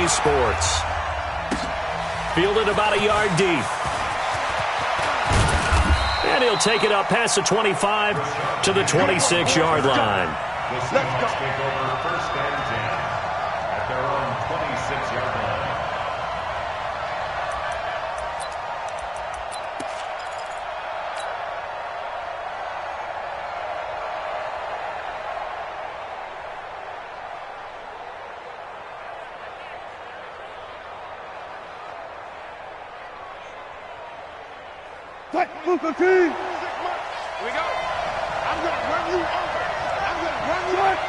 EA Sports. Fielded about a yard deep. And he'll take it up past the 25 to the 26-yard line. The Seahawks take over first and 10 at their own 26-yard line. Here we go. I'm going to run you over. I'm going to run you over.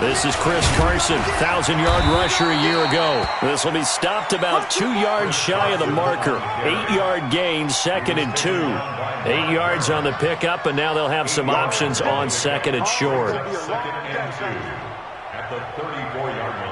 This is Chris Carson, 1,000-yard rusher a year ago. This will be stopped about 2 yards shy of the marker. 8-yard gain, 2nd and 2. 8 yards on the pickup, and now they'll have some options on 2nd and short. 2nd and 2 at the 34-yard line.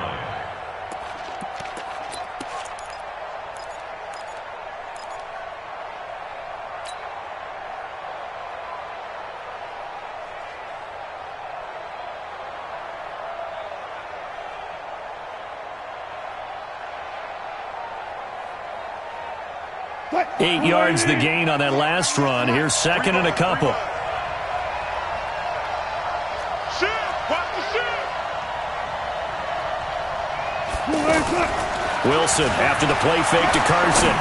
Eight yards the gain on that last run. Here's 2nd and a couple. Wilson after the play fake to Carson.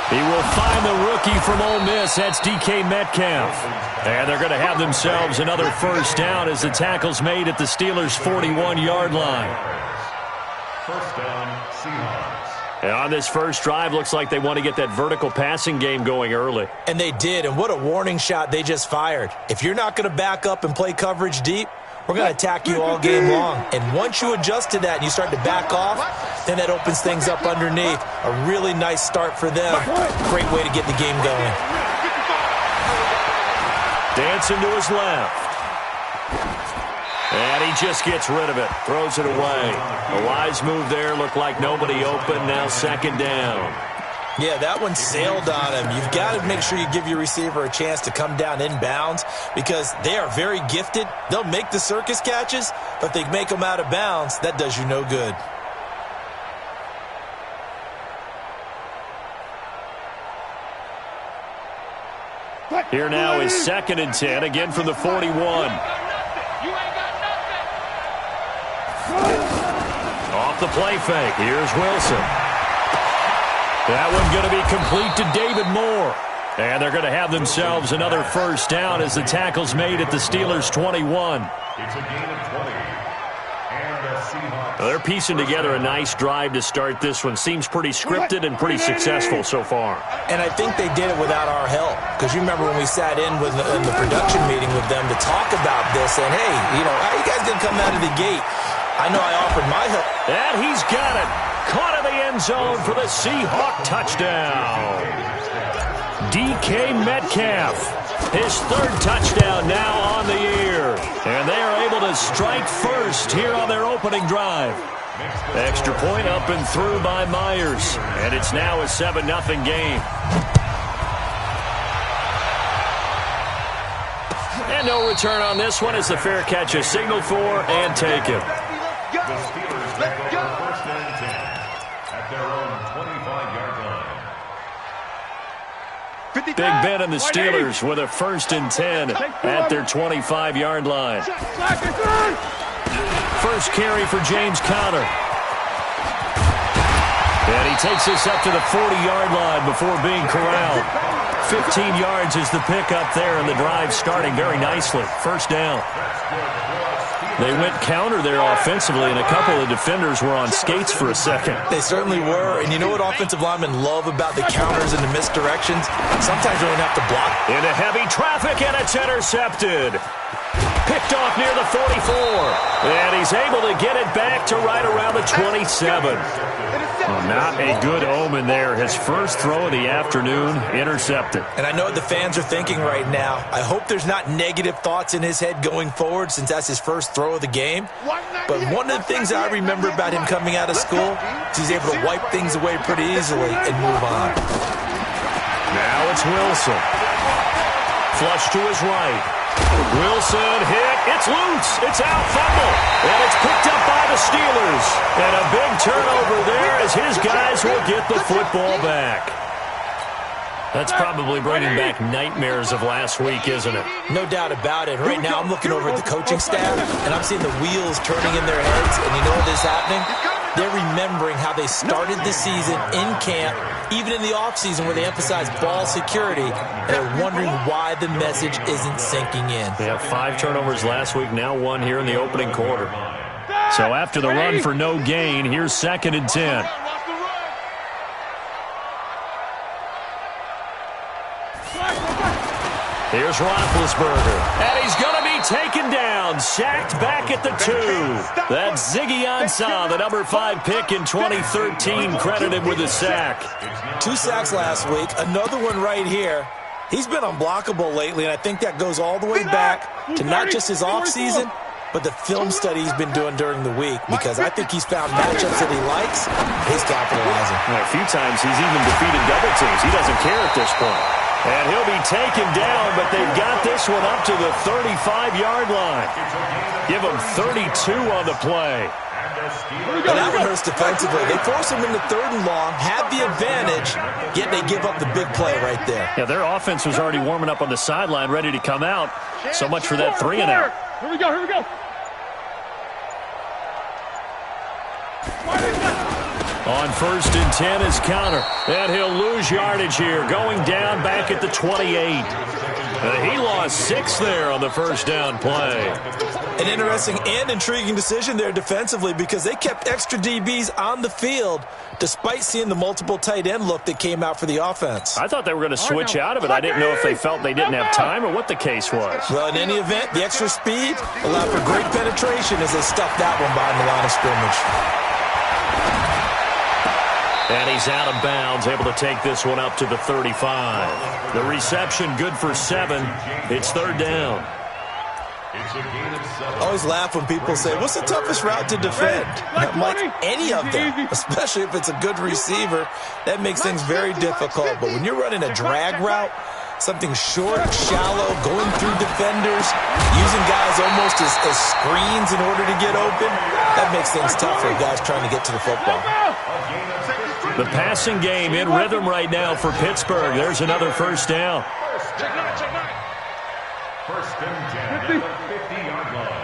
He will find the rookie from Ole Miss. That's DK Metcalf. And they're going to have themselves another first down as the tackle's made at the Steelers' 41-yard line. First down, Seahawks. And on this first drive, looks like they want to get that vertical passing game going early. And they did, and what a warning shot they just fired. If you're not going to back up and play coverage deep, we're going to attack you all game long. And once you adjust to that and you start to back off, then that opens things up underneath. A really nice start for them. Great way to get the game going. Dancing to his left. And he just gets rid of it. Throws it away. A wise move there. Looked like nobody open. Now 2nd down. Yeah, that one sailed on him. You've got to make sure you give your receiver a chance to come down inbounds because they are very gifted. They'll make the circus catches, but if they make them out of bounds, that does you no good. Here now is 2nd and 10, again from the 41. Off the play fake. Here's Wilson. That one's going to be complete to David Moore. And they're going to have themselves another first down as the tackle's made at the Steelers' 21. It's a gain of 20. And the Seahawks. Well, they're piecing together a nice drive to start this one. Seems pretty scripted and pretty successful so far. And I think they did it without our help. Because you remember when we sat in the production meeting with them to talk about this. And, hey, how are you guys going to come out of the gate? I know I offered my help. And he's got it. Caught in the end zone for the Seahawk touchdown. DK Metcalf, his 3rd touchdown now on the year. And they are able to strike first here on their opening drive. Extra point up and through by Myers. And it's now a 7-0 game. And no return on this one as the fair catch is signaled for and taken. The Steelers take over first and 10 at their own 25-yard line. Big Ben and the Steelers with a 1st and 10 at their 25-yard line. First carry for James Conner. And he takes this up to the 40-yard line before being corralled. 15 yards is the pickup there, and the drive starting very nicely. First down. They went counter there offensively, and a couple of defenders were on skates for a second. They certainly were, and you know what offensive linemen love about the counters and the misdirections? Sometimes you don't have to block. Into heavy traffic, and it's intercepted. Picked off near the 44. And he's able to get it back to right around the 27. Well, not a good omen there. His first throw of the afternoon, intercepted. And I know what the fans are thinking right now. I hope there's not negative thoughts in his head going forward since that's his first throw of the game. But one of the things I remember about him coming out of school is he's able to wipe things away pretty easily and move on. Now it's Wilson. Flush to his right. Wilson hit It's loose. It's out, fumble. And it's picked up by the Steelers. And a big turnover there as his guys will get the football back. That's probably bringing back nightmares of last week, isn't it? No doubt about it. Right now I'm looking over at the coaching staff, and I'm seeing the wheels turning in their heads. And you know what is happening? They're remembering how they started the season in camp, even in the offseason where they emphasized ball security, and they're wondering why the message isn't sinking in. They had 5 turnovers last week, now 1 here in the opening quarter. So after the run for no gain, here's 2nd and 10. Here's Roethlisberger, and he's going to be taken down, sacked back at the 2. That's Ziggy Ansah, the number 5 pick in 2013, credited with a sack. 2 sacks last week, another one right here. He's been unblockable lately, and I think that goes all the way back to not just his offseason, but the film study he's been doing during the week, because I think he's found matchups that he likes. He's capitalizing. A few times he's even defeated double teams. He doesn't care at this point. And he'll be taken down, but they've got this one up to the 35-yard line. Give him 32 on the play. And that one hurts defensively. They force him into 3rd and long, have the advantage, yet they give up the big play right there. Yeah, their offense was already warming up on the sideline, ready to come out. So much for that 3 and out. Here we go, here we go. On 1st and 10 is Counter. And he'll lose yardage here, going down back at the 28. He lost 6 there on the first down play. An interesting and intriguing decision there defensively, because they kept extra DBs on the field despite seeing the multiple tight end look that came out for the offense. I thought they were going to switch out of it. I didn't know if they felt they didn't have time or what the case was. Well, in any event, the extra speed allowed for great penetration as they stuffed that one behind the line of scrimmage. And he's out of bounds, able to take this one up to the 35. The reception good for 7. It's 3rd down. I always laugh when people say, what's the toughest route to defend? I'm like, any of them, especially if it's a good receiver. That makes things very difficult. But when you're running a drag route, something short, shallow, going through defenders, using guys almost as screens in order to get open, that makes things tough for guys trying to get to the football. The passing game in rhythm right now for Pittsburgh. There's another first down. Check 9. 1st and 10 at the 50-yard line.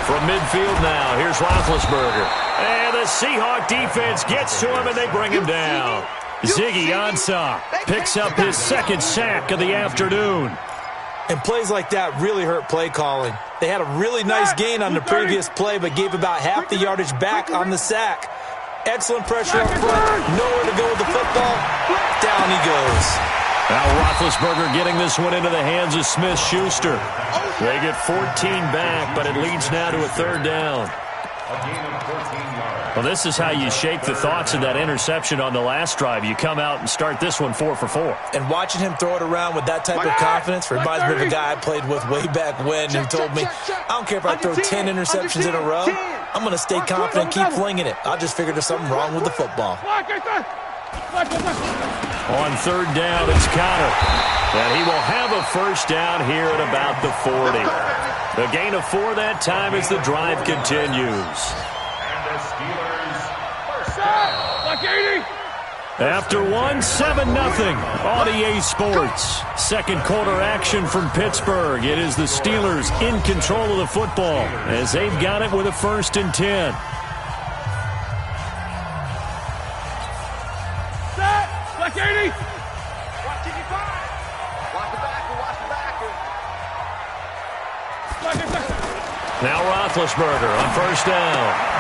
From midfield now, here's Roethlisberger. And the Seahawk defense gets to him, and they bring him down. Ziggy Ansah picks up his 2nd sack of the afternoon. And plays like that really hurt play calling. They had a really nice gain on the previous play, but gave about half the yardage back on the sack. Excellent pressure up front. Nowhere to go with the football. Down he goes. Now Roethlisberger getting this one into the hands of Smith-Schuster. They get 14 back, but it leads now to a 3rd down. Well, this is how you shake the thoughts of that interception on the last drive. You come out and start this one 4 for 4. And watching him throw it around with that type of confidence reminds me of a guy I played with way back when who told me, I don't care if I throw 10 interceptions in a row. I'm going to stay confident and keep flinging it. I just figured there's something wrong with the football. On 3rd down, it's Counter. And he will have a first down here at about the 40. The gain of 4 that time as the drive continues. After 7-0 on EA Sports. 2nd quarter action from Pittsburgh. It is the Steelers in control of the football as they've got it with a 1st and 10. Black 80. Now Roethlisberger on 1st down.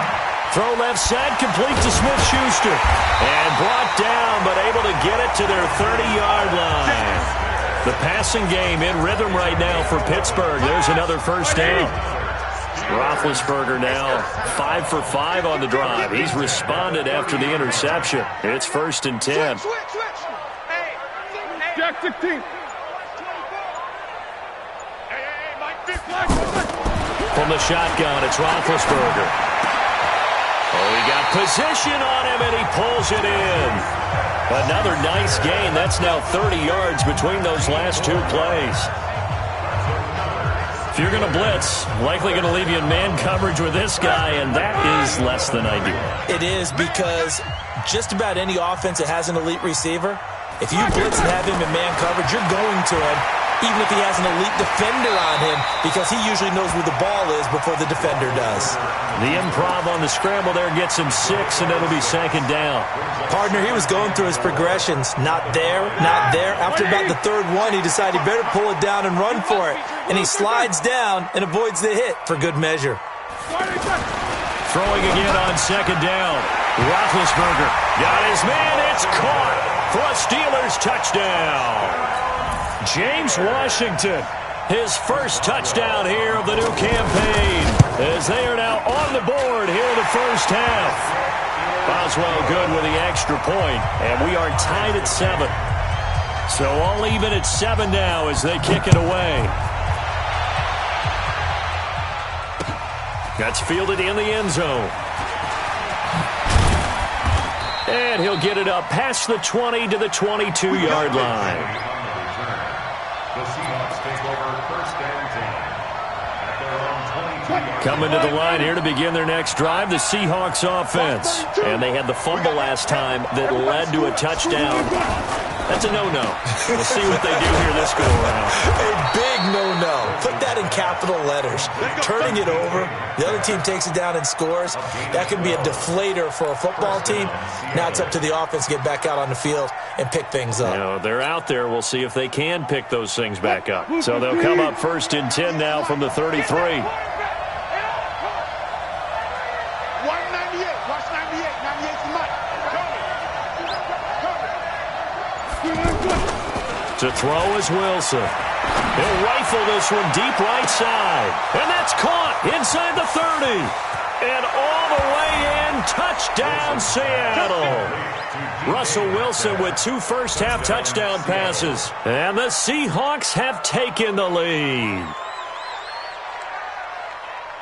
Throw left side, complete to Smith-Schuster. And brought down, but able to get it to their 30-yard line. The passing game in rhythm right now for Pittsburgh. There's another first down. Roethlisberger now 5 for 5 on the drive. He's responded after the interception. It's 1st and 10. Jack 16. From the shotgun, it's Roethlisberger. Oh, he got position on him, and he pulls it in. Another nice gain. That's now 30 yards between those last 2 plays. If you're going to blitz, likely going to leave you in man coverage with this guy, and that is less than ideal. It is, because just about any offense that has an elite receiver, if you blitz and have him in man coverage, you're going to him, even if he has an elite defender on him, because he usually knows where the ball is before the defender does. The improv on the scramble there gets him 6, and it'll be 2nd down. Partner, he was going through his progressions. Not there, not there. After about the 3rd one, he decided he better pull it down and run for it. And he slides down and avoids the hit for good measure. Throwing again on 2nd down. Roethlisberger got his man. It's caught for a Steelers touchdown. James Washington, his first touchdown here of the new campaign, as they are now on the board here in the first half. Boswell good with the extra point, and we are tied at 7. So all even at 7 now as they kick it away. That's fielded in the end zone. And he'll get it up past the 20 to the 22-yard line. The Seahawks take over 1st and 10 at their own 22-yard line. Coming to the line here to begin their next drive, the Seahawks offense. And they had the fumble last time that led to a touchdown. That's a no-no. We'll see what they do here this go-around. A big no-no. Put that in capital letters. Turning it over, the other team takes it down and scores. That could be a deflator for a football team. Now it's up to the offense to get back out on the field and pick things up. You know, they're out there. We'll see if they can pick those things back up. So they'll come up 1st and 10 now from the 33. To throw is Wilson. He'll rifle this one deep right side. And that's caught inside the 30. And all the way in, touchdown Seattle. Russell Wilson with 2 first-half touchdown passes. And the Seahawks have taken the lead.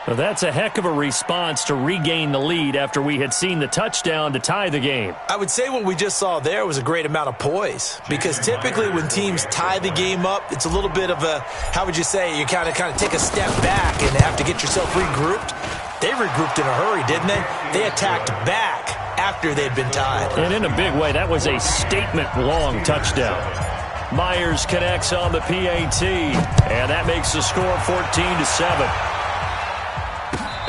Well, that's a heck of a response to regain the lead after we had seen the touchdown to tie the game. I would say what we just saw there was a great amount of poise, because typically when teams tie the game up, it's a little bit of a, how would you say, you kind of take a step back and have to get yourself regrouped. They regrouped in a hurry, didn't they? They attacked back after they'd been tied. And in a big way, that was a statement-long touchdown. Myers connects on the PAT, and that makes the score 14-7.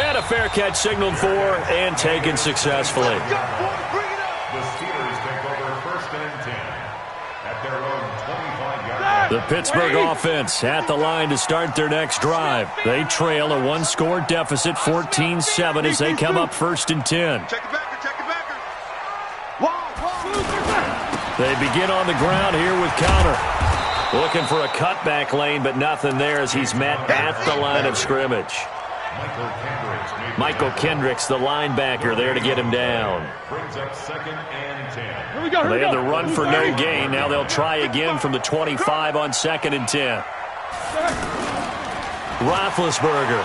And a fair catch signaled for and taken successfully. The Steelers take over 1st and 10 at their own 25-yard line. The Pittsburgh offense at the line to start their next drive. They trail a 1-score deficit, 14-7, as they come up 1st and 10. Check it back. They begin on the ground here with Counter. Looking for a cutback lane, but nothing there as he's met at the line of scrimmage. Michael Kendricks, the linebacker, there to get him down. Brings up 2nd and 10. Here we go. They had the run for no gain. Now they'll try again from the 25 on 2nd and 10. Roethlisberger.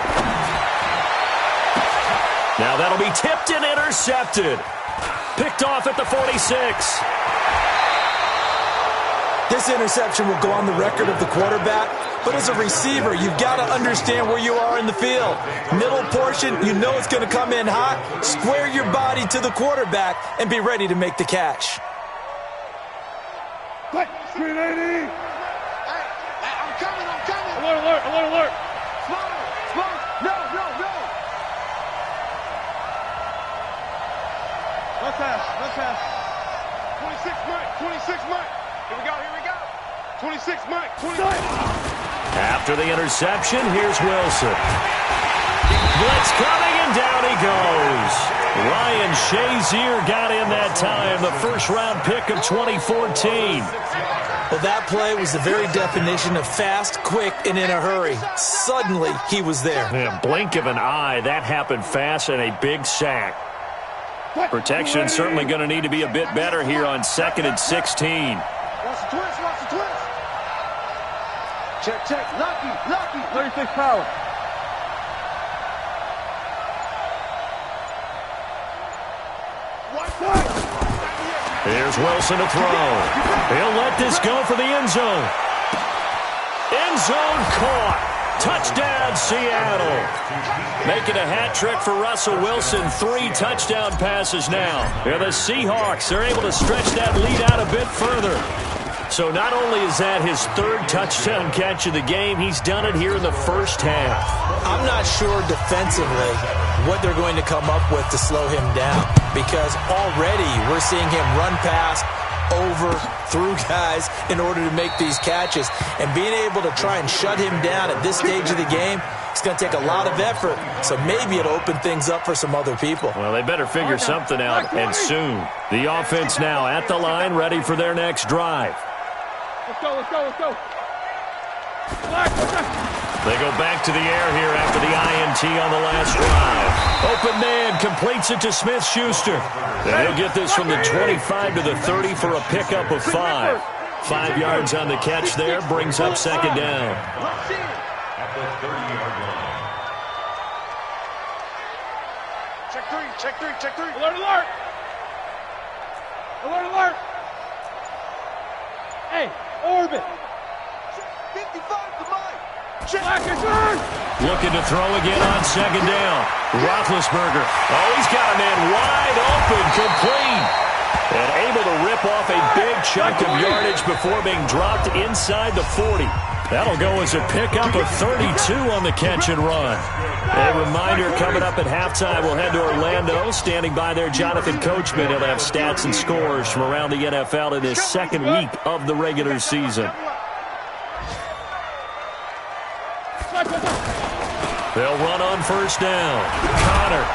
Now that'll be tipped and intercepted. Picked off at the 46. This interception will go on the record of the quarterback, but as a receiver, you've got to understand where you are in the field. Middle portion, you know it's going to come in hot. Square your body to the quarterback and be ready to make the catch. Quick, 380. Hey, I'm coming. Alert. Small. No. Let's pass. 26 Mike. Here we go. 26 Mike. 26. After the interception, here's Wilson. Blitz coming, and down he goes. Ryan Shazier got in that time, the first-round pick of 2014. Well, that play was the very definition of fast, quick, and in a hurry. Suddenly, he was there. Yeah, blink of an eye, that happened fast, and a big sack. Protection certainly going to need to be a bit better here on 2nd and 16. Watch the twist. Check. Lucky. 36 power. Here's Wilson to throw. He'll let this go for the end zone. End zone caught. Touchdown, Seattle. Making a hat trick for Russell Wilson. 3 touchdown passes now. And the Seahawks are able to stretch that lead out a bit further. So not only is that his 3rd touchdown catch of the game, he's done it here in the first half. I'm not sure defensively what they're going to come up with to slow him down, because already we're seeing him run past, over, through guys in order to make these catches. And being able to try and shut him down at this stage of the game, it's going to take a lot of effort. So maybe it'll open things up for some other people. Well, they better figure something out, and soon. The offense now at the line, ready for their next drive. Let's go. They go back to the air here after the INT on the last drive. Open man completes it to Smith-Schuster. And he'll get this from the 25 to the 30 for a pickup of 5. 5 yards on the catch there, brings up second down. At the 30-yard line. Check 3. Alert. Hey, orbit. 55 to mine. Looking to throw again on second down. Roethlisberger. Oh, he's got a man wide open, complete. And able to rip off a big chunk of yardage before being dropped inside the 40. That'll go as a pickup of 32 on the catch and run. A reminder coming up at halftime, we'll head to Orlando. Standing by there, Jonathan Coachman. He'll have stats and scores from around the NFL in his second week of the regular season. They'll run on first down. Connor.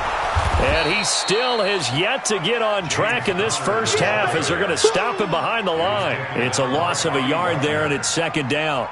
And he still has yet to get on track in this first half as they're going to stop him behind the line. It's a loss of a yard there, and it's second down.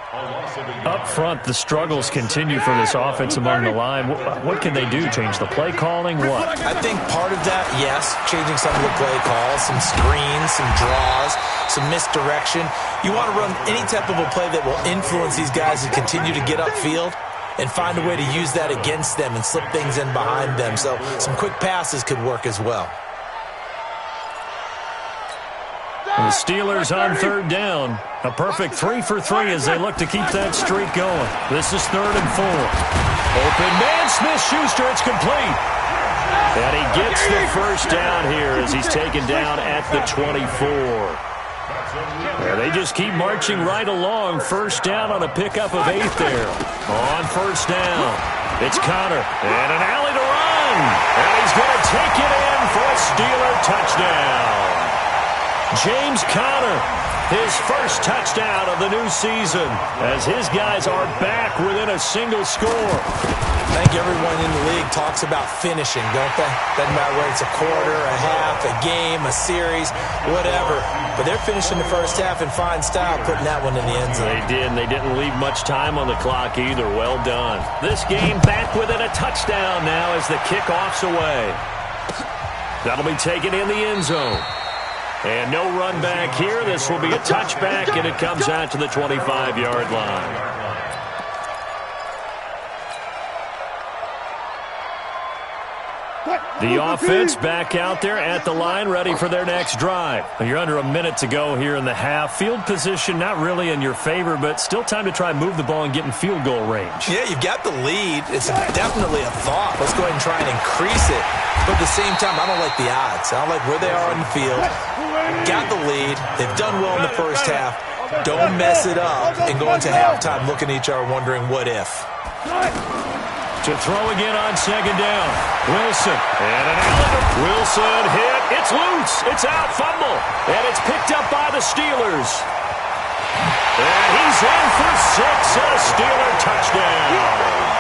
Up front, the struggles continue for this offense among the line. What can they do? Change the play calling? What? I think part of that, yes, changing some of the play calls, some screens, some draws, some misdirection. You want to run any type of a play that will influence these guys to continue to get upfield and find a way to use that against them and slip things in behind them. So some quick passes could work as well. The Steelers on third down. A perfect 3 for 3 as they look to keep that streak going. This is 3rd and 4. Open man, Smith-Schuster, it's complete. And he gets the first down here as he's taken down at the 24. Yeah, they just keep marching right along. First down on a pickup of 8 there. On first down, it's Connor. And an alley to run. And he's going to take it in for a Steeler touchdown. James Conner, his first touchdown of the new season, as his guys are back within a single score. I think everyone in the league talks about finishing, don't they? Doesn't matter whether it's a quarter, a half, a game, a series, whatever. But they're finishing the first half in fine style, putting that one in the end zone. They did, and they didn't leave much time on the clock either. Well done. This game back within a touchdown now as the kickoff's away. That'll be taken in the end zone. And no run back here. This will be a touchback, and it comes out to the 25-yard line. The offense back out there at the line, ready for their next drive. You're under a minute to go here in the half. Field position not really in your favor, but still time to try and move the ball and get in field goal range. Yeah, you've got the lead. It's definitely a thought. Let's go ahead and try and increase it. But at the same time, I don't like the odds. I don't like where they are on the field. Got the lead. They've done well in the first half. Don't mess it up and go into halftime looking at each other wondering what if. To throw again on second down. Wilson. And an alley. Wilson hit. It's loose. It's out. Fumble. And it's picked up by the Steelers. And he's in for 6 and a Steeler touchdown.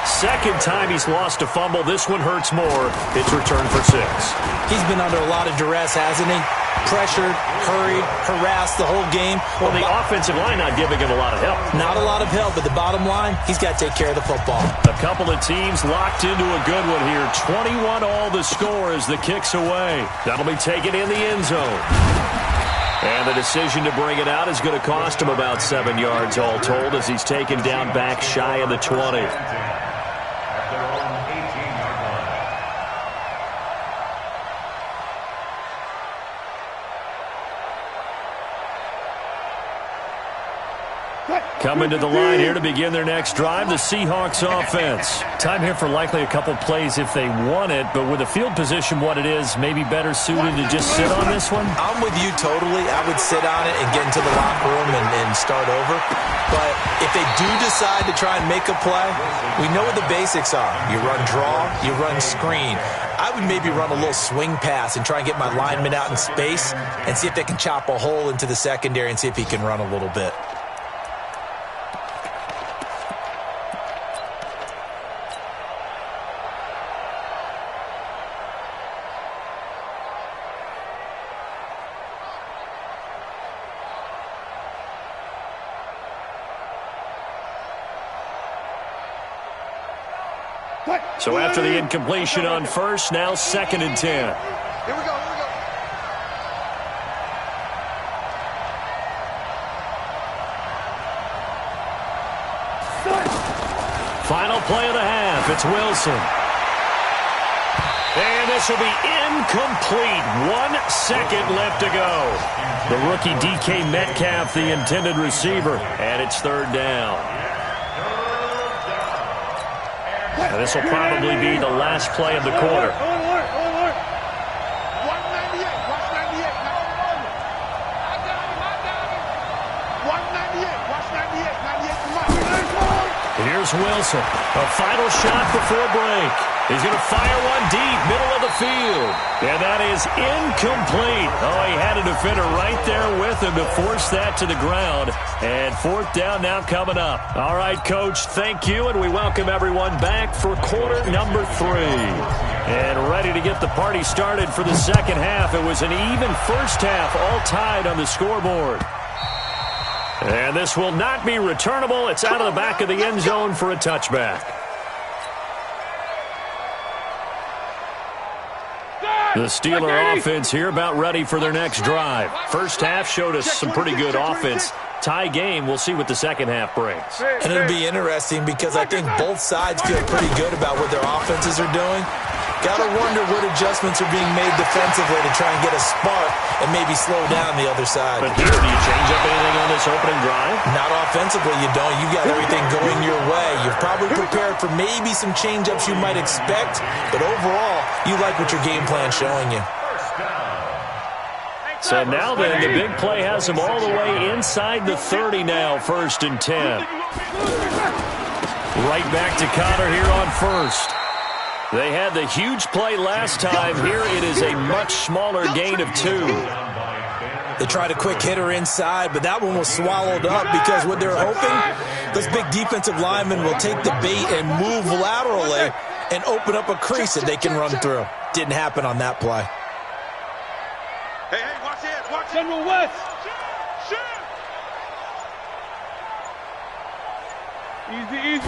Second time he's lost a fumble. This one hurts more. It's returned for 6. He's been under a lot of duress, hasn't he? Pressured, hurried, harassed the whole game. Well, the offensive line not giving him a lot of help. Not a lot of help, but the bottom line, he's got to take care of the football. A couple of teams locked into a good one here. 21 all the score as the kick's away. That'll be taken in the end zone. And the decision to bring it out is going to cost him about 7 yards all told as he's taken down back shy of the 20. Coming to the line here to begin their next drive, the Seahawks offense. Time here for likely a couple plays if they want it, but with the field position what it is, maybe better suited to just sit on this one? I'm with you totally. I would sit on it and get into the locker room and start over. But if they do decide to try and make a play, we know what the basics are. You run draw, you run screen. I would maybe run a little swing pass and try and get my lineman out in space and see if they can chop a hole into the secondary and see if he can run a little bit. So after the incompletion on first, now 2nd and 10. Here we go. Final play of the half. It's Wilson. And this will be incomplete. 1 second left to go. The rookie DK Metcalf, the intended receiver. And it's 3rd down. And this will probably be the last play of the quarter. 198. Watch 98. 198. Watch 98. 98 for Mike. Here's Wilson. A final shot before break. He's going to fire one deep, middle of the field. And that is incomplete. Oh, he had a defender right there with him to force that to the ground. And 4th down now coming up. All right, Coach, thank you, and we welcome everyone back for quarter number 3. And ready to get the party started for the second half. It was an even first half, all tied on the scoreboard. And this will not be returnable. It's out of the back of the end zone for a touchback. The Steeler offense here about ready for their next drive. First half showed us some pretty good offense. Tie game, we'll see what the second half brings. And it'll be interesting because I think both sides feel pretty good about what their offenses are doing. Got to wonder what adjustments are being made defensively to try and get a spark and maybe slow down the other side. But here, do you change up anything on this opening drive? Not offensively, you don't. You got everything going your way. You're probably prepared for maybe some change-ups you might expect, but overall, you like what your game plan's showing you. So now then, the big play has him all the way inside the 30 now, 1st and 10. Right back to Connor here on first. They had the huge play last time. Here it is a much smaller gain of 2. They tried a quick hitter inside, but that one was swallowed up because what they're hoping, those big defensive linemen will take the bait and move laterally and open up a crease that they can run through. Didn't happen on that play. Hey, watch it. Watch General West. Easy.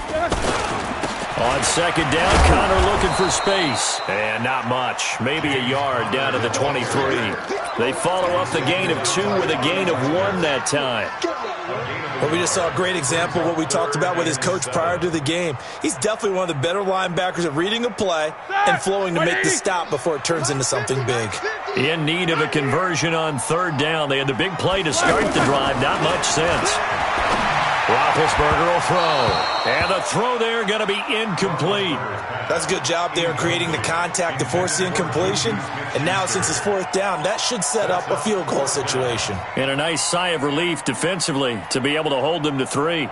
On 2nd down, Connor looking for space. And not much. Maybe a yard down to the 23. They follow up the gain of 2 with a gain of 1 that time. Well, we just saw a great example of what we talked about with his coach prior to the game. He's definitely one of the better linebackers at reading a play and flowing to make the stop before it turns into something big. In need of a conversion on 3rd down. They had the big play to start the drive. Not much sense. Roethlisberger will throw. And the throw there going to be incomplete. That's a good job there creating the contact to force the incompletion. And now since it's 4th down, that should set up a field goal situation. And a nice sigh of relief defensively to be able to hold them to 3.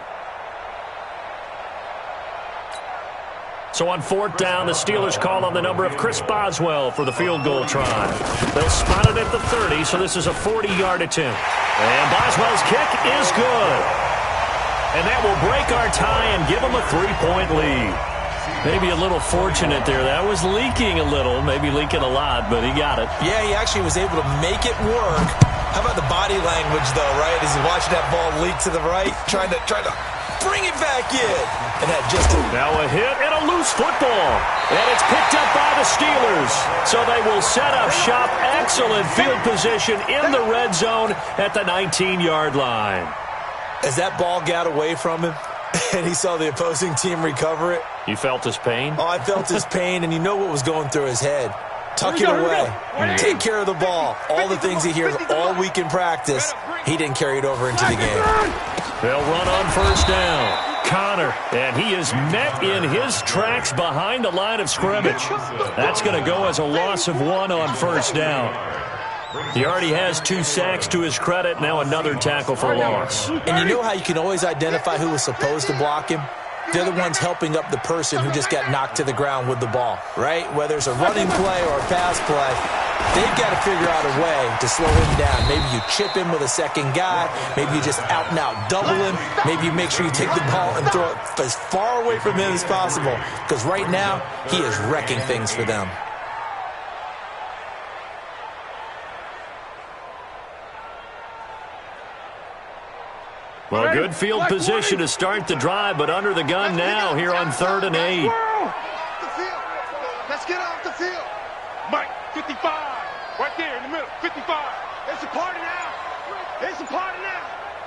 So on 4th down, the Steelers call on the number of Chris Boswell for the field goal try. They'll spot it at the 30, so this is a 40-yard attempt. And Boswell's kick is good. And that will break our tie and give them a 3-point lead. Maybe a little fortunate there. That was leaking a little, maybe leaking a lot, but he got it. Yeah, he actually was able to make it work. How about the body language, though, right? As he watched that ball leak to the right, trying to bring it back in. And that just now a hit and a loose football. And it's picked up by the Steelers. So they will set up shop. Excellent field position in the red zone at the 19-yard line. As that ball got away from him and he saw the opposing team recover it. You felt his pain? Oh, I felt his pain, and you know what was going through his head. Tuck it away. Take care of the ball. All the things he hears all week in practice, he didn't carry it over into the game. They'll run on first down. Connor, and he is met in his tracks behind the line of scrimmage. That's going to go as a loss of 1 on first down. He already has 2 sacks to his credit. Now another tackle for loss. And you know how you can always identify who was supposed to block him? They're the ones helping up the person who just got knocked to the ground with the ball, right? Whether it's a running play or a pass play, they've got to figure out a way to slow him down. Maybe you chip him with a second guy. Maybe you just out and out double him. Maybe you make sure you take the ball and throw it as far away from him as possible. Because right now, he is wrecking things for them. Well, good field position to start the drive, but under the gun now here on 3rd and 8. Let's get off the field. Mike, 55. Right there in the middle, 55. It's a party now. It's a party now.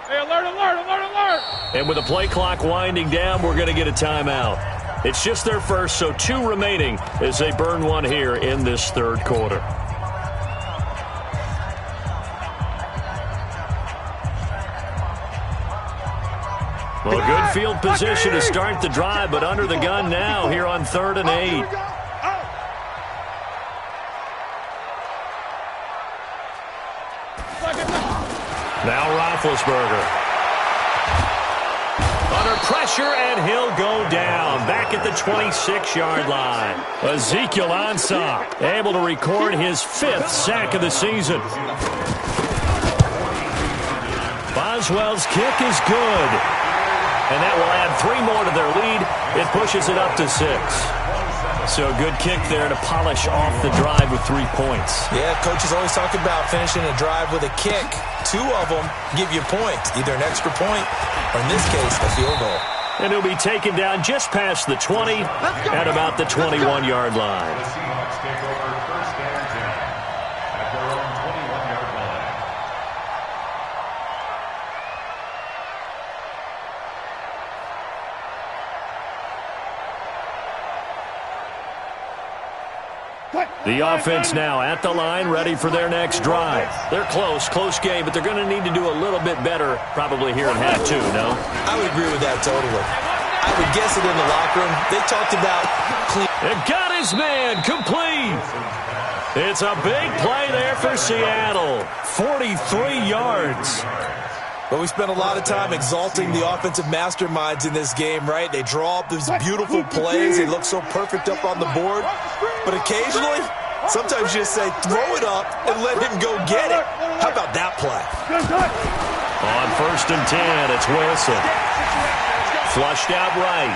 Hey, alert, alert, alert, alert. And with the play clock winding down, we're going to get a timeout. It's just their first, so 2 remaining as they burn 1 here in this 3rd quarter. Well, good field position to start the drive, but under the gun now here on 3rd and 8. Now Roethlisberger. Under pressure, and he'll go down. Back at the 26-yard line. Ezekiel Ansah able to record his 5th sack of the season. Boswell's kick is good. And that will add 3 more to their lead. It pushes it up to 6. So a good kick there to polish off the drive with 3 points. Yeah, coaches always talk about finishing a drive with a kick. 2 of them give you points, either an extra point or, in this case, a field goal. And he'll be taken down just past the 20 at about the 21-yard line. The Seahawks take over 1st and 10 at their own 21-yard line. The offense now at the line, ready for their next drive. They're close game, but they're going to need to do a little bit better probably here in half 2, no? I would agree with that totally. I would guess it in the locker room. They talked about clean. It got his man complete. It's a big play there for Seattle. 43 yards. But we spent a lot of time exalting the offensive masterminds in this game, right? They draw up these beautiful plays. They look so perfect up on the board. But occasionally, sometimes you just say, throw it up and let him go get it. How about that play? On 1st and 10, it's Wilson. Flushed out right.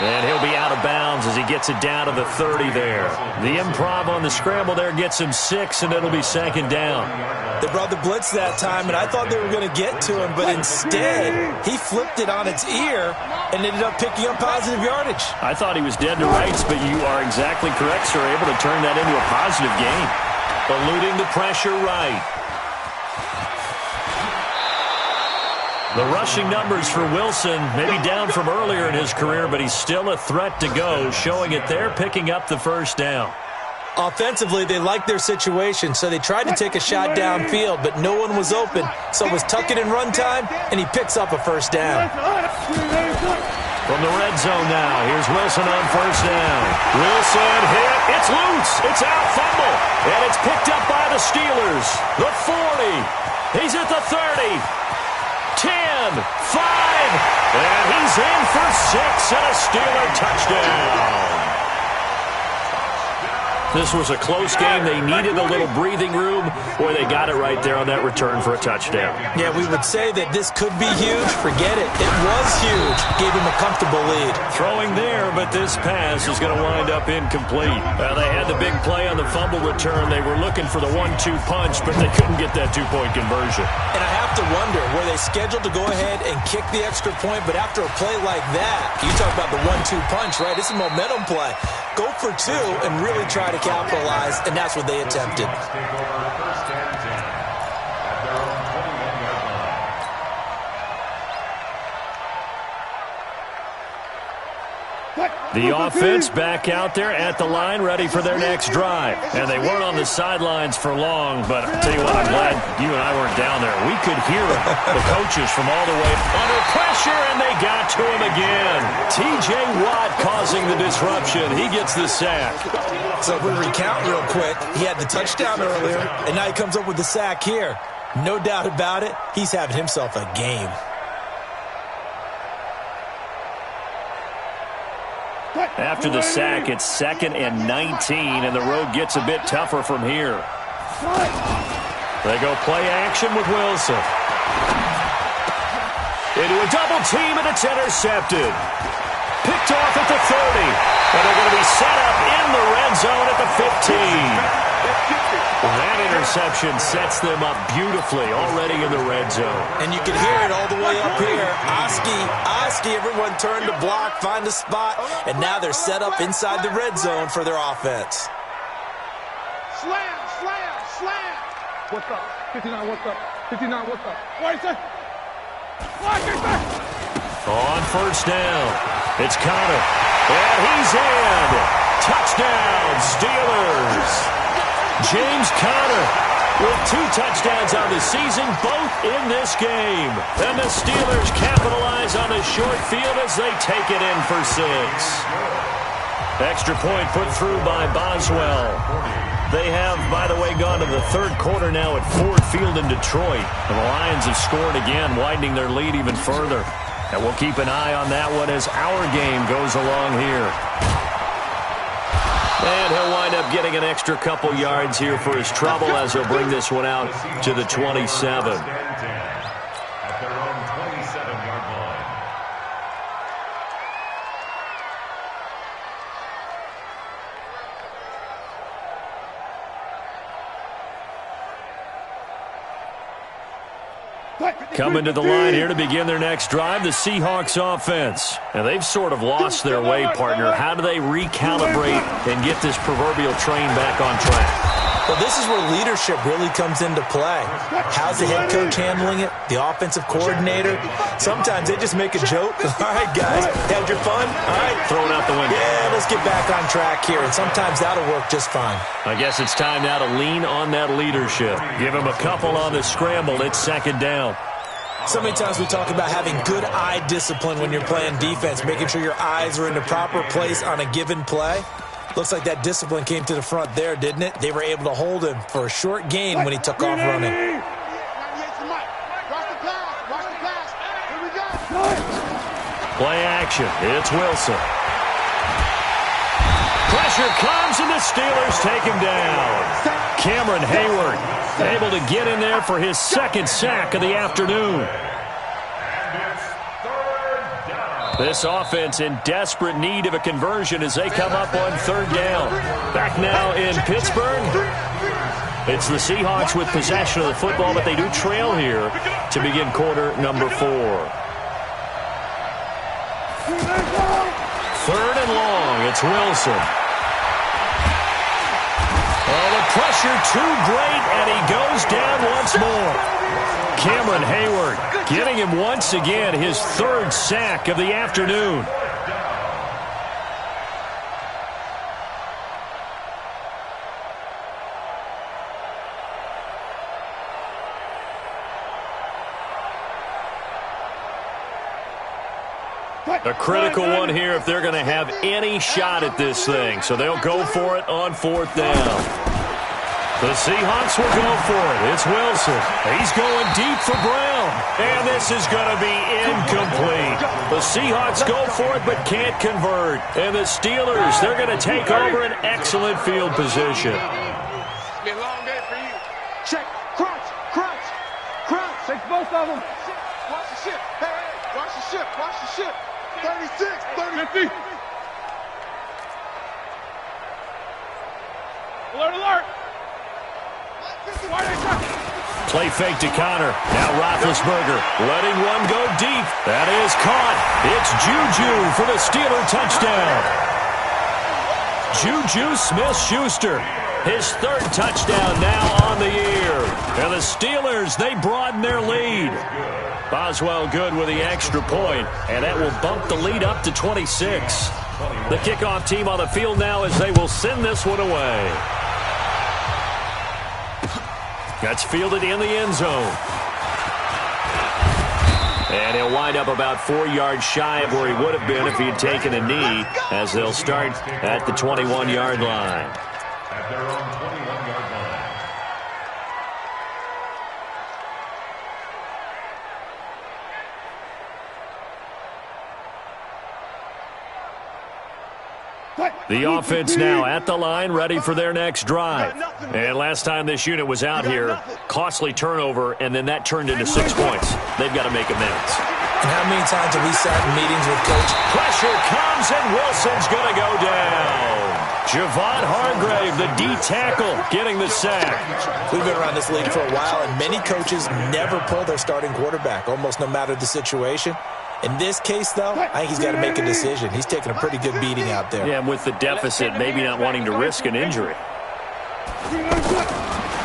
And he'll be out of bounds as he gets it down to the 30 there. The improv on the scramble there gets him 6, and it'll be 2nd down. They brought the blitz that time, and I thought they were going to get to him, but instead, he flipped it on its ear and ended up picking up positive yardage. I thought he was dead to rights, but you are exactly correct, sir. Able to turn that into a positive gain. Eluding the pressure right. The rushing numbers for Wilson, maybe down from earlier in his career, but he's still a threat to go, showing it there, picking up the 1st down. Offensively, they liked their situation, so they tried to take a shot downfield, but no one was open. So it was tuck it in run time, and he picks up a 1st down. From the red zone now, here's Wilson on 1st down. Wilson hit. It's loose. It's out, fumble. And it's picked up by the Steelers. The 40. He's at the 30. 10, 5, and he's in for 6 and a Steeler touchdown. This was a close game. They needed a little breathing room. Boy, they got it right there on that return for a touchdown. Yeah, we would say that this could be huge. Forget it. It was huge. Gave him a comfortable lead. Throwing there, but this pass is going to wind up incomplete. They had the big play on the fumble return. They were looking for the 1-2 punch, but they couldn't get that 2-point conversion. And I have to wonder, were they scheduled to go ahead and kick the extra point, but after a play like that, you talk about the 1-2 punch, right? It's a momentum play. Go for 2 and really try to capitalize, and that's what they attempted. Take over 1st and 10 at their own 21-yard line. The offense back out there at the line, ready for their next drive. And they weren't on the sidelines for long, but I'll tell you what, I'm glad you and I weren't down there. We could hear the coaches from all the way under pressure, and they got to him again. T.J. Watt causing the disruption. He gets the sack. So if we recount real quick, he had the touchdown earlier, and now he comes up with the sack here. No doubt about it, he's having himself a game. After the sack, it's 2nd and 19, and the road gets a bit tougher from here. They go play action with Wilson. Into a double team, and it's intercepted. Picked off at the 30, and they're going to be set up in the red zone at the 15. That interception sets them up beautifully already in the red zone. And you can hear it all the way up here. Oski, everyone turned to block, find a spot, and now they're set up inside the red zone for their offense. Slam. What's up? 59, what's up? 59, what's up? What is that? On first down, it's Connor. And he's in. Touchdown, Steelers. James Conner with 2 touchdowns on the season, both in this game. And the Steelers capitalize on the short field as they take it in for 6. Extra point put through by Boswell. They have, by the way, gone to the 3rd quarter now at Ford Field in Detroit. And the Lions have scored again, widening their lead even further. And we'll keep an eye on that one as our game goes along here. And he'll wind up getting an extra couple yards here for his trouble as he'll bring this one out to the 27. At their own 27-yard line. Coming to the line here to begin their next drive, the Seahawks offense. And they've sort of lost their way, partner. How do they recalibrate and get this proverbial train back on track? Well, this is where leadership really comes into play. How's the head coach handling it? The offensive coordinator? Sometimes they just make a joke. All right, guys, had your fun? All right. Throw it out the window. Yeah, let's get back on track here. And sometimes that'll work just fine. I guess it's time now to lean on that leadership. Give him a couple on the scramble. It's 2nd down. So many times we talk about having good eye discipline when you're playing defense, making sure your eyes are in the proper place on a given play. Looks like that discipline came to the front there, didn't it? They were able to hold him for a short gain when he took off running. Play action. It's Wilson. Pressure comes, and the Steelers take him down. Cameron Hayward able to get in there for his 2nd sack of the afternoon. This offense in desperate need of a conversion as they come up on 3rd down. Back now in Pittsburgh. It's the Seahawks with possession of the football, but they do trail here to begin quarter number 4. 3rd and long. It's Wilson. Oh, the pressure too great, and he goes down once more. Cameron Hayward getting him once again his 3rd sack of the afternoon. A critical one here if they're going to have any shot at this thing. So they'll go for it on 4th down. The Seahawks will go for it. It's Wilson. He's going deep for Brown. And this is going to be incomplete. The Seahawks go for it but can't convert. And the Steelers, they're going to take over an excellent field position. It's been a long day for you. Check. Crunch. Take both of them. Watch the ship. Hey, watch the ship. Watch the ship. 36, 30. 50. Alert. Play fake to Connor. Now Roethlisberger letting one go deep. That is caught. It's Juju for the Steeler touchdown. Juju Smith-Schuster, his 3rd touchdown now on the year. And the Steelers, they broaden their lead. Boswell good with the extra point, and that will bump the lead up to 26. The kickoff team on the field now as they will send this one away. That's fielded in the end zone. And he'll wind up about 4 yards shy of where he would have been if he had taken a knee, as they'll start at the 21-yard line. At their own 21-yard line. The offense now at the line, ready for their next drive. And last time this unit was out here, costly turnover, and then that turned into 6 points. They've got to make amends. And how many times have we sat in meetings with Coach? Pressure comes, and Wilson's going to go down. Javon Hargrave, the D tackle, getting the sack. We've been around this league for a while, and many coaches never pull their starting quarterback, almost no matter the situation. In this case, though, I think he's got to make a decision. He's taking a pretty good beating out there. Yeah, and with the deficit, maybe not wanting to risk an injury.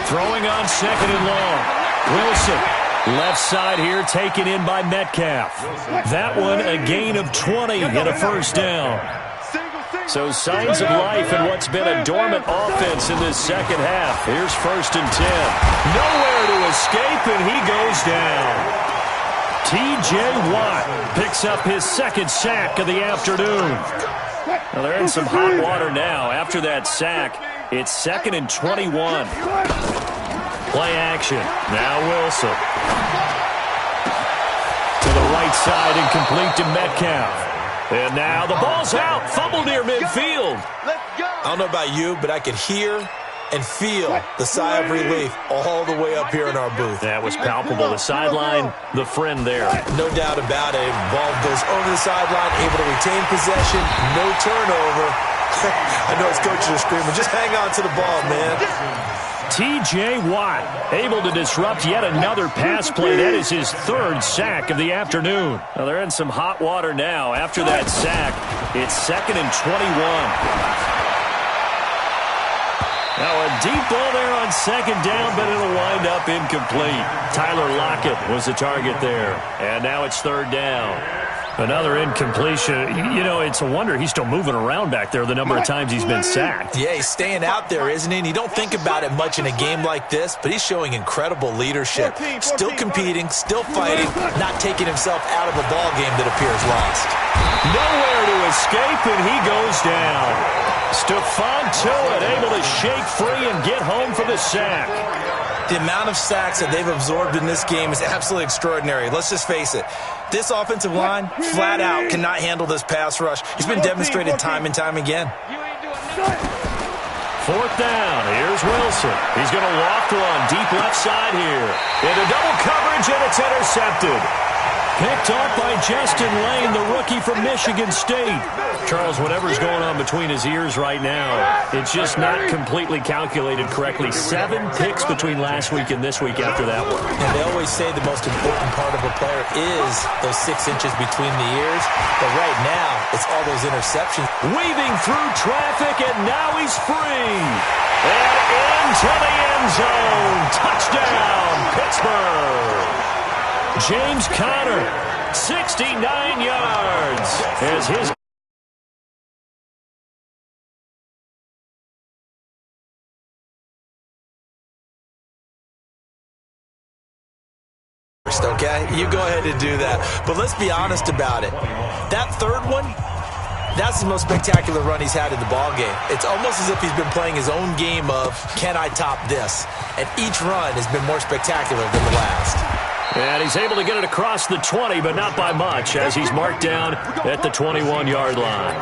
Throwing on second and long. Wilson, left side here, taken in by Metcalf. That one, a gain of 20 and a first down. So signs of life in what's been a dormant offense in this second half. Here's 1st and 10. Nowhere to escape, and he goes down. T.J. Watt picks up his second sack of the afternoon. Well, they're in some hot water now. After that sack, it's 2nd and 21. Play action. Now Wilson. To the right side and complete to Metcalf. And now the ball's out. Fumble near midfield. I don't know about you, but I could hear and feel the sigh of relief all the way up here in our booth. That was palpable. The sideline, the friend there. No doubt about it. Ball goes over the sideline, able to retain possession, no turnover. I know his coaches are screaming, just hang on to the ball, man. T.J. Watt able to disrupt yet another pass play. That is his 3rd sack of the afternoon. Well, they're in some hot water now. After that sack, it's 2nd and 21. Now a deep ball there on 2nd down, but it'll wind up incomplete. Tyler Lockett was the target there. And now it's 3rd down. Another incompletion. You know, it's a wonder he's still moving around back there the number of times he's been sacked. Yeah, he's staying out there, isn't he? And you don't think about it much in a game like this, but he's showing incredible leadership. Still competing, still fighting, not taking himself out of a ball game that appears lost. Nowhere to escape, and he goes down. Stephon Tuitt able to shake free and get home for the sack. The amount of sacks that they've absorbed in this game is absolutely extraordinary. Let's just face it. This offensive line, flat out, cannot handle this pass rush. It's been demonstrated time and time again. 4th down. Here's Wilson. He's going to walk one deep left side here. Into double coverage, and it's intercepted. Picked off by Justin Lane, the rookie from Michigan State. Charles, whatever's going on between his ears right now, it's just not completely calculated correctly. 7 picks between last week and this week after that one. And they always say the most important part of a player is those 6 inches between the ears. But right now, it's all those interceptions. Weaving through traffic, and now he's free. And into the end zone. Touchdown, Pittsburgh. James Conner, 69 yards, as his... Okay, you go ahead and do that. But let's be honest about it. That 3rd one, that's the most spectacular run he's had in the ballgame. It's almost as if he's been playing his own game of, can I top this? And each run has been more spectacular than the last. And he's able to get it across the 20, but not by much, as he's marked down at the 21-yard line.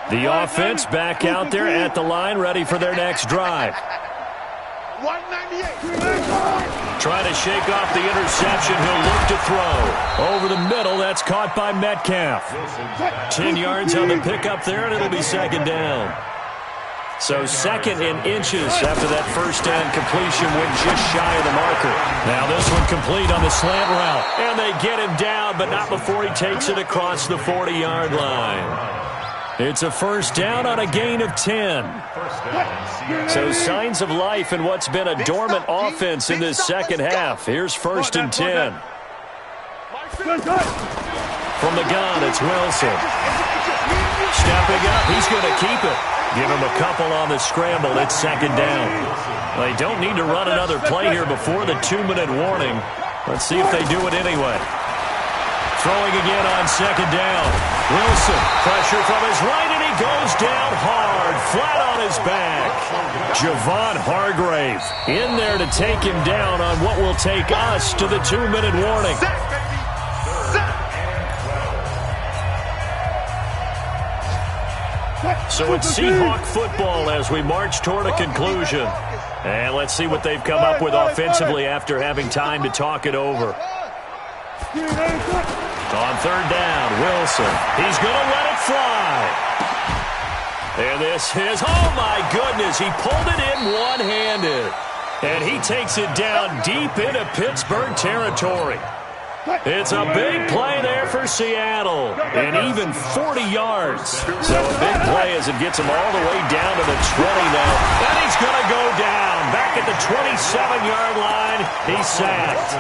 The offense back out there at the line, ready for their next drive. 198. Trying to shake off the interception. He'll look to throw. Over the middle, that's caught by Metcalf. 10 yards on the pickup there, and it'll be 2nd down. So 2nd in inches after that 1st down completion went just shy of the marker. Now this one complete on the slant route. And they get him down, but not before he takes it across the 40-yard line. It's a first down on a gain of 10. So signs of life in what's been a dormant offense in this second half. Here's first and 10. From the gun, it's Wilson. Stepping up, he's going to keep it. Give him a couple on the scramble. It's second down. Well, they don't need to run another play here before the 2-minute warning. Let's see if they do it anyway. Throwing again on second down. Wilson, pressure from his right, and he goes down hard, flat on his back. Javon Hargrave in there to take him down on what will take us to the 2-minute warning. So it's Seahawk football as we march toward a conclusion. And let's see what they've come up with offensively after having time to talk it over. On third down, Wilson. He's going to let it fly. And this is, oh my goodness, he pulled it in one-handed. And he takes it down deep into Pittsburgh territory. It's a big play there for Seattle, and even 40 yards. So a big play as it gets him all the way down to the 20 now. And he's going to go down. Back at the 27-yard line, he's sacked.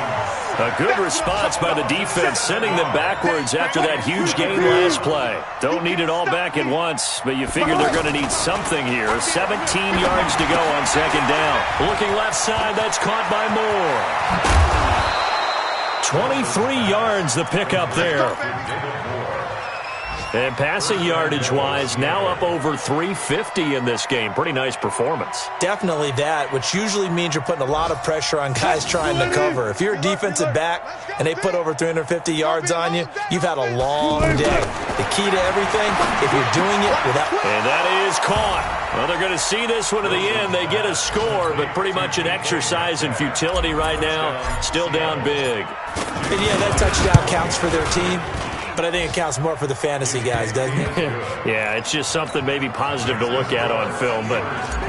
A good response by the defense, sending them backwards after that huge gain last play. Don't need it all back at once, but you figure they're going to need something here. 17 yards to go on second down. Looking left side, that's caught by Moore. 23 yards the pickup there. And passing yardage-wise, now up over 350 in this game. Pretty nice performance. Definitely that, which usually means you're putting a lot of pressure on guys trying to cover. If you're a defensive back and they put over 350 yards on you, you've had a long day. The key to everything, if you're doing it without... And that is caught. Well, they're going to see this one to the end. They get a score, but pretty much an exercise in futility right now. Still down big. And yeah, that touchdown counts for their team. But I think it counts more for the fantasy guys, doesn't it? Yeah, it's just something maybe positive to look at on film, but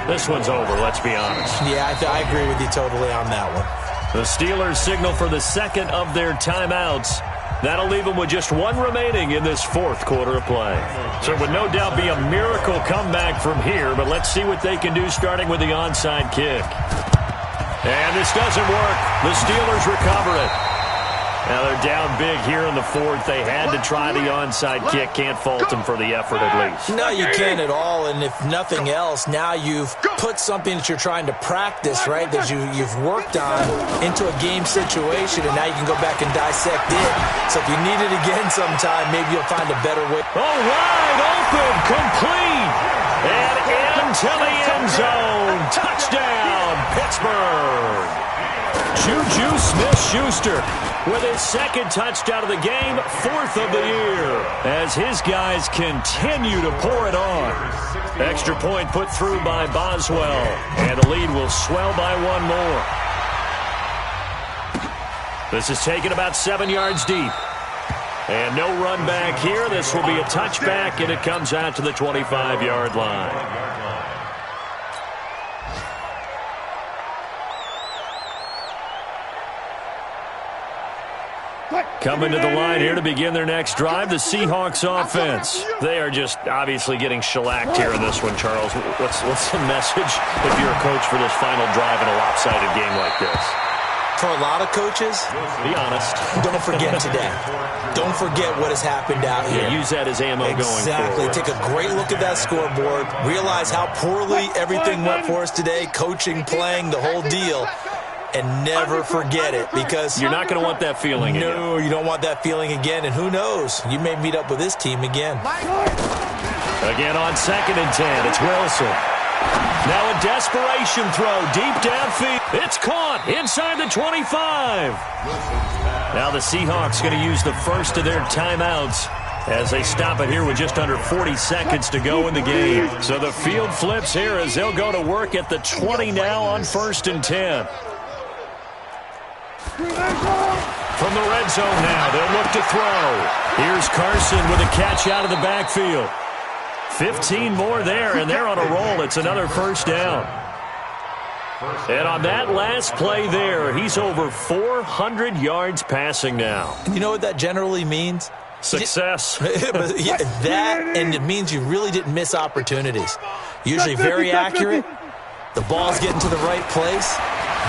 this one's over, let's be honest. Yeah, I agree with you totally on that one. The Steelers signal for the second of their timeouts. That'll leave them with just one remaining in this fourth quarter of play. So it would no doubt be a miracle comeback from here, but let's see what they can do starting with the onside kick. And this doesn't work. The Steelers recover it. Now they're down big here in the fourth. They had to try the onside kick. Can't fault them for the effort at least. No, you can't at all. And if nothing else, now you've put something that you're trying to practice, right, that you've worked on into a game situation, and now you can go back and dissect it. So if you need it again sometime, maybe you'll find a better way. Oh, wide open, complete, and into the end zone. Touchdown, Pittsburgh. Juju Smith-Schuster with his second touchdown of the game, fourth of the year, as his guys continue to pour it on. Extra point put through by Boswell, and the lead will swell by one more. This is taken about 7 yards deep. And no run back here. This will be a touchback, and it comes out to the 25-yard line. Coming to the line here to begin their next drive, the Seahawks offense. They are just obviously getting shellacked here in this one, Charles. What's the message if you're a coach for this final drive in a lopsided game like this? For a lot of coaches, be honest. Don't forget today. Don't forget what has happened out here. Yeah, use that as ammo going forward. Exactly. Take a great look at that scoreboard. Realize how poorly everything went for us today. Coaching, playing, the whole deal. And never forget it, because you're not going to want that feeling again. No, you don't want that feeling again. And who knows? You may meet up with this team again. Again on 2nd and 10. It's Wilson. Now a desperation throw deep downfield. It's caught inside the 25. Now the Seahawks going to use the first of their timeouts as they stop it here with just under 40 seconds to go in the game. So the field flips here as they'll go to work at the 20 now on 1st and 10. From the red zone now, they'll look to throw. Here's Carson with a catch out of the backfield. 15 more there, and they're on a roll. It's another first down. And on that last play there, he's over 400 yards passing now. You know what that generally means? Success. Yeah, that, and it means you really didn't miss opportunities. Usually very accurate. The ball's getting to the right place.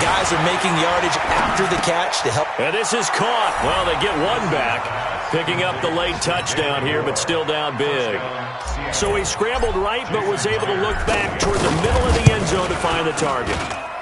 Guys are making yardage after the catch to help. And this is caught. Well, they get one back. Picking up the late touchdown here, but still down big. So he scrambled right, but was able to look back toward the middle of the end zone to find the target.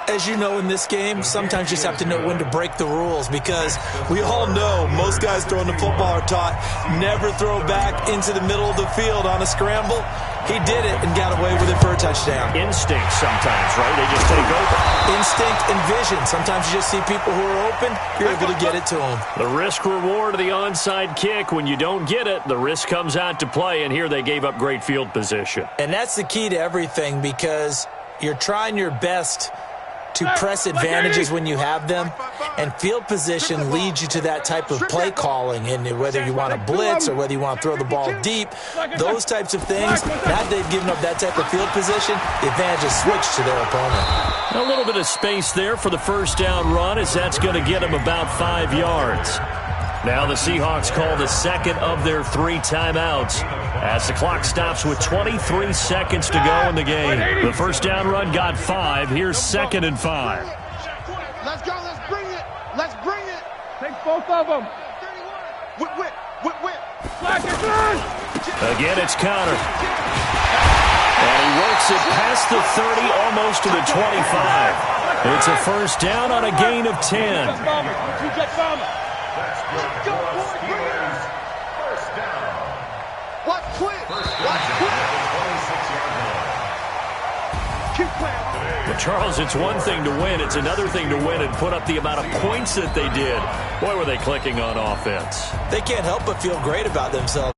As you know in this game, sometimes you just have to know when to break the rules, because we all know most guys throwing the football are taught never throw back into the middle of the field on a scramble. He did it and got away with it for a touchdown. Instinct sometimes, right? They just take over. Instinct and vision. Sometimes you just see people who are open, you're able to get it to them. The risk-reward of the onside kick. When you don't get it, the risk comes out to play, and here they gave up great field position. And that's the key to everything, because you're trying your best to press advantages when you have them, and field position leads you to that type of play calling, and whether you want to blitz or whether you want to throw the ball deep, those types of things. Now that they've given up that type of field position, the advantage is switched to their opponent. A little bit of space there for the first down run, as that's going to get them about 5 yards. Now the Seahawks call the second of their 3 timeouts as the clock stops with 23 seconds to go in the game. The first down run got 5. Here's 2nd and 5. Let's go. Let's bring it. Let's bring it. Take both of them. Whip. Again, it's Connor. And he works it past the 30, almost to the 25. It's a first down on a gain of 10. But Charles, it's one thing to win. It's another thing to win and put up the amount of points that they did. Boy, were they clicking on offense. They can't help but feel great about themselves.